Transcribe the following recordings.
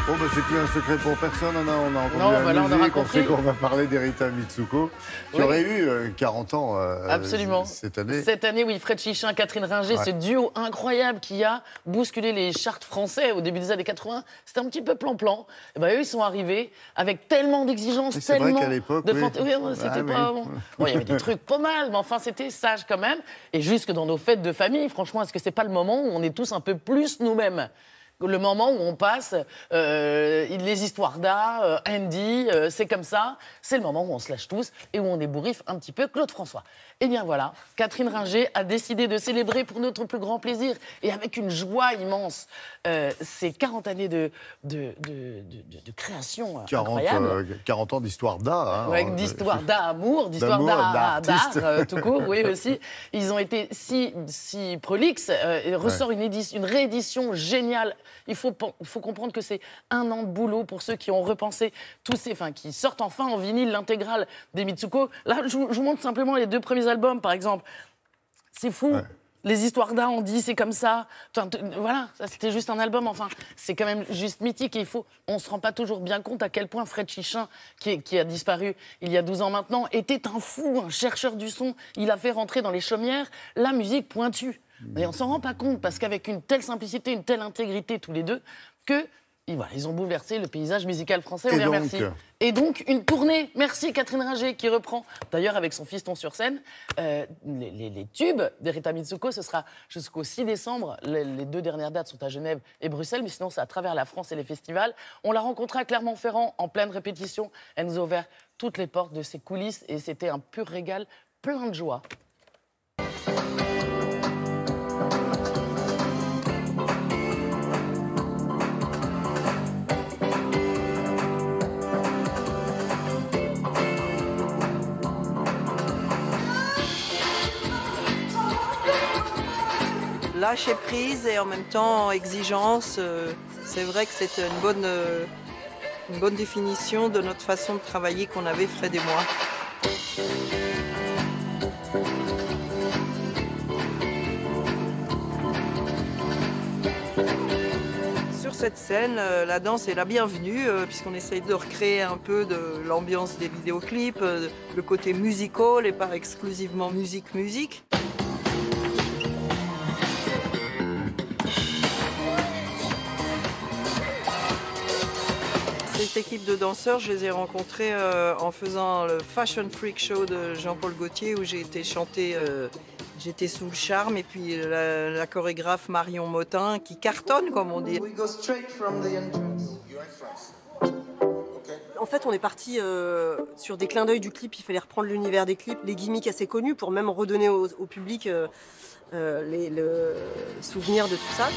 Bon, bah, c'est plus un secret pour personne, on a entendu Non, la bah là, on aura musique, on compris. sait qu'on va parler d'Erita Mitsuko, qui Oui. aurait eu 40 ans Absolument. cette année. Cette année, oui, Fred Chichin, Catherine Ringer, Ouais. ce duo incroyable qui a bousculé les charts français au début des années 80. C'était un petit peu plan-plan. Et ben, eux, ils sont arrivés avec tellement d'exigences, Et c'est vrai tellement qu'à l'époque, de oui. Oui, c'était Ah, pas... oui. Bon, il y avait des trucs pas mal, mais enfin, c'était sage quand même. Et jusque dans nos fêtes de famille, franchement, est-ce que c'est pas le moment où on est tous un peu plus nous-mêmes ? Le moment où on passe les histoires d'art, Andy, c'est comme ça. C'est le moment où on se lâche tous et où on débouriffe un petit peu Claude François. Eh bien voilà, Catherine Ringer a décidé de célébrer pour notre plus grand plaisir et avec une joie immense ces 40 années de création 40, incroyable. 40 ans d'histoire d'art. Hein, Ouais, d'histoire d'amour, d'histoire d'amour, d'art, d'artiste. tout court, oui aussi. Ils ont été si prolixes. Il ressort une réédition géniale. Il faut comprendre que c'est un an de boulot pour ceux qui ont repensé qui sortent enfin en vinyle l'intégrale des Mitsuko. Là, je vous montre simplement les 2 premiers albums, par exemple. C'est fou. Ouais. Les histoires d'art, on dit, c'est comme ça. Enfin, voilà, ça c'était juste un album. Enfin, c'est quand même juste mythique. Et on ne se rend pas toujours bien compte à quel point Fred Chichin, qui a disparu il y a 12 ans maintenant, était un fou, un chercheur du son. Il a fait rentrer dans les chaumières la musique pointue. Et on ne s'en rend pas compte parce qu'avec une telle simplicité, une telle intégrité tous les deux, ils ont bouleversé le paysage musical français. On les remercie. Et donc, une tournée. Merci Catherine Ringer qui reprend, d'ailleurs avec son fiston sur scène, les tubes d'Erita Mitsuko. Ce sera jusqu'au 6 décembre. Les 2 dernières dates sont à Genève et Bruxelles, mais sinon c'est à travers la France et les festivals. On l'a rencontrée à Clermont-Ferrand en pleine répétition. Elle nous a ouvert toutes les portes de ses coulisses et c'était un pur régal, plein de joie. Lâcher prise et en même temps exigence, c'est vrai que c'est une bonne définition de notre façon de travailler qu'on avait, Fred et moi. Sur cette scène, la danse est la bienvenue, puisqu'on essaye de recréer un peu de l'ambiance des vidéoclips, le côté musical et pas exclusivement musique. Cette équipe de danseurs, je les ai rencontrés en faisant le Fashion Freak Show de Jean-Paul Gaultier où j'ai été chanter J'étais sous le charme, et puis la chorégraphe Marion Motin qui cartonne, comme on dit. En fait, on est parti sur des clins d'œil du clip. Il fallait reprendre l'univers des clips, les gimmicks assez connus pour même redonner au public le souvenir de tout ça.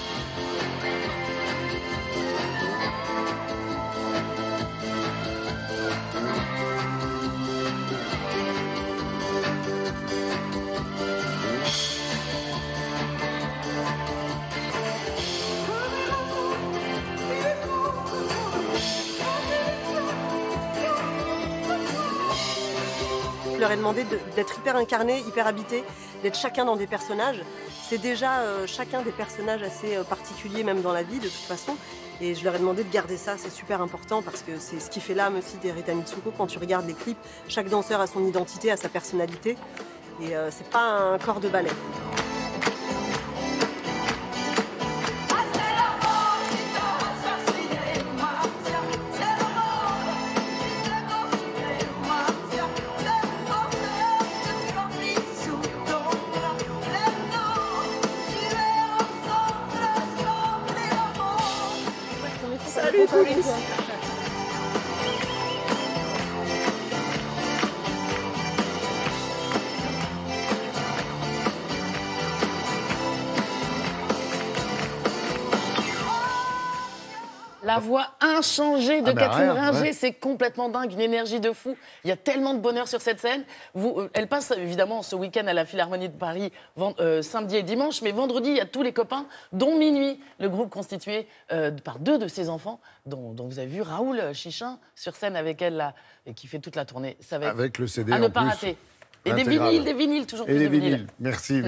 Je leur ai demandé d'être hyper incarnés, hyper habités, d'être chacun dans des personnages. C'est déjà chacun des personnages assez particuliers, même dans la vie, de toute façon. Et je leur ai demandé de garder ça, c'est super important, parce que c'est ce qui fait l'âme aussi d'Erita Mitsuko. Quand tu regardes les clips, chaque danseur a son identité, a sa personnalité. Et c'est pas un corps de ballet. Salut Poulis. La voix inchangée de bah Catherine rien, Ringer, ouais. c'est complètement dingue, une énergie de fou. Il y a tellement de bonheur sur cette scène. Elle passe évidemment ce week-end à la Philharmonie de Paris, samedi et dimanche, mais vendredi, il y a tous les copains, dont Minuit, le groupe constitué par 2 de ses enfants, dont vous avez vu Raoul Chichin sur scène avec elle, là, et qui fait toute la tournée. Ça va être Avec le CD à ne en pas plus. rater. Et Intégral. des vinyles, toujours Et plus les de vinyles. vinyles. Merci.